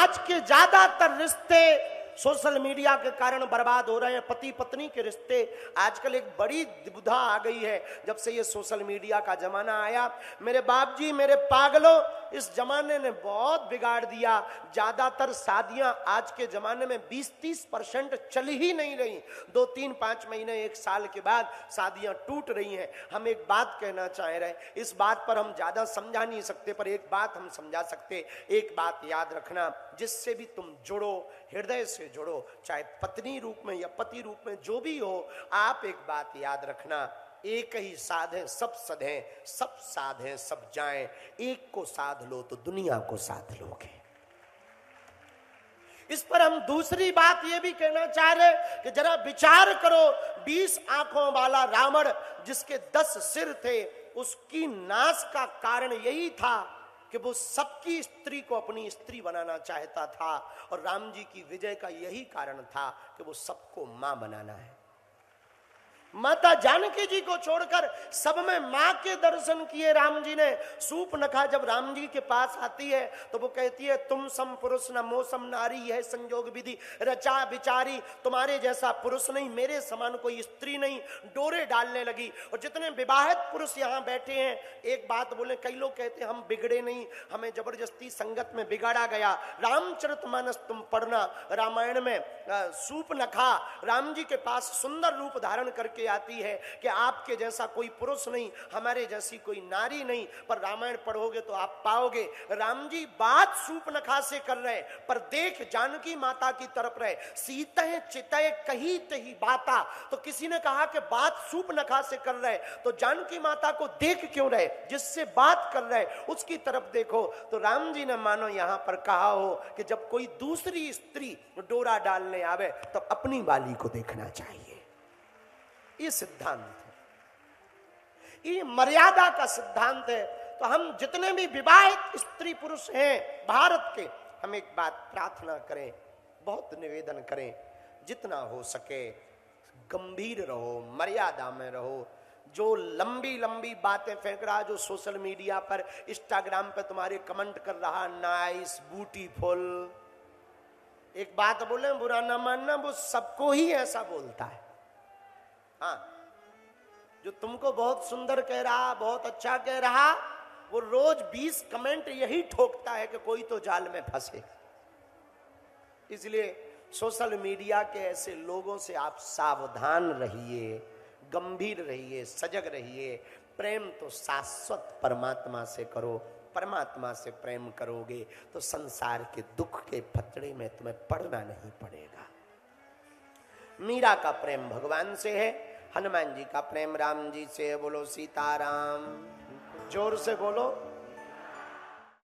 आज के ज्यादातर रिश्ते सोशल मीडिया के कारण बर्बाद हो रहे हैं। पति पत्नी के रिश्ते आजकल एक बड़ी दुविधा आ गई है जब से ये सोशल मीडिया का जमाना आया। मेरे बाप जी, मेरे पागलों, इस जमाने ने बहुत बिगाड़ दिया। ज्यादातर शादियां आज के जमाने में 20-30% चल ही नहीं रही। 2, 3, 5 महीने, 1 साल के बाद शादियां टूट रही हैं। हम एक बात कहना चाह रहे हैं, इस बात पर हम ज्यादा समझा नहीं सकते, पर एक बात हम समझा सकते। एक बात याद रखना, जिससे भी तुम जुड़ो, हृदय से जुड़ो, चाहे पत्नी रूप में या पति रूप में, जो भी हो, आप एक बात याद रखना, एक ही साध है सब सधे, सब साध है सब जाएं। एक को साध लो तो दुनिया को साध लोगे। इस पर हम दूसरी बात यह भी कहना चाह रहे कि जरा विचार करो, 20 आंखों वाला रावण जिसके 10 सिर थे, उसकी नाश का कारण यही था कि वो सबकी स्त्री को अपनी स्त्री बनाना चाहता था, और राम जी की विजय का यही कारण था कि वो सबको मां बनाना है। माता जानकी जी को छोड़कर सब में मां के दर्शन किए राम जी ने। सूर्पनखा जब राम जी के पास आती है तो वो कहती है, तुम सम पुरुष न मोसम नारी, यह संयोग विधि रचा विचारी। तुम्हारे जैसा पुरुष नहीं, मेरे समान कोई स्त्री नहीं। डोरे डालने लगी। और जितने विवाहित पुरुष यहाँ बैठे हैं, एक बात बोले, कई लोग कहते हैं हम बिगड़े नहीं, हमें जबरदस्ती संगत में बिगाड़ा गया। रामचरितमानस तुम पढ़ना, रामायण में सूर्पनखा राम जी के पास सुंदर रूप धारण करके आती है कि आपके जैसा कोई पुरुष नहीं, हमारे जैसी कोई नारी नहीं। पर रामायण पढ़ोगे तो आप पाओगे राम जी बात सूर्पनखा से कर रहे, पर देख जानकी माता की तरफ रहे। सीते चितय कही तही बाता, तो किसी ने कहा कि बात सूर्पनखा से कर रहे, तो जानकी माता को देख क्यों रहे, जिससे बात कर रहे उसकी तरफ देखो। तो राम जी ने मानो यहां पर कहा हो कि जब कोई दूसरी स्त्री डोरा डालने आवे तो अपनी वाली को देखना चाहिए। ये सिद्धांत है, ये मर्यादा का सिद्धांत है। तो हम जितने भी विवाहित स्त्री पुरुष हैं भारत के, हम एक बात प्रार्थना करें, बहुत निवेदन करें, जितना हो सके गंभीर रहो, मर्यादा में रहो। जो लंबी लंबी बातें फेंक रहा, जो सोशल मीडिया पर, इंस्टाग्राम पर तुम्हारे कमेंट कर रहा, नाइस, ब्यूटीफुल, एक बात बोले, बुरा ना मानना, वो सबको ही ऐसा बोलता है। हाँ, जो तुमको बहुत सुंदर कह रहा, बहुत अच्छा कह रहा, वो रोज 20 कमेंट यही ठोकता है कि कोई तो जाल में फंसे। इसलिए सोशल मीडिया के ऐसे लोगों से आप सावधान रहिए, गंभीर रहिए, सजग रहिए। प्रेम तो शाश्वत परमात्मा से करो। परमात्मा से प्रेम करोगे तो संसार के दुख के फतड़े में तुम्हें पड़ना नहीं पड़ेगा। मीरा का प्रेम भगवान से है, हनुमान जी का प्रेम राम जी से। बोलो सीताराम, जोर से बोलो।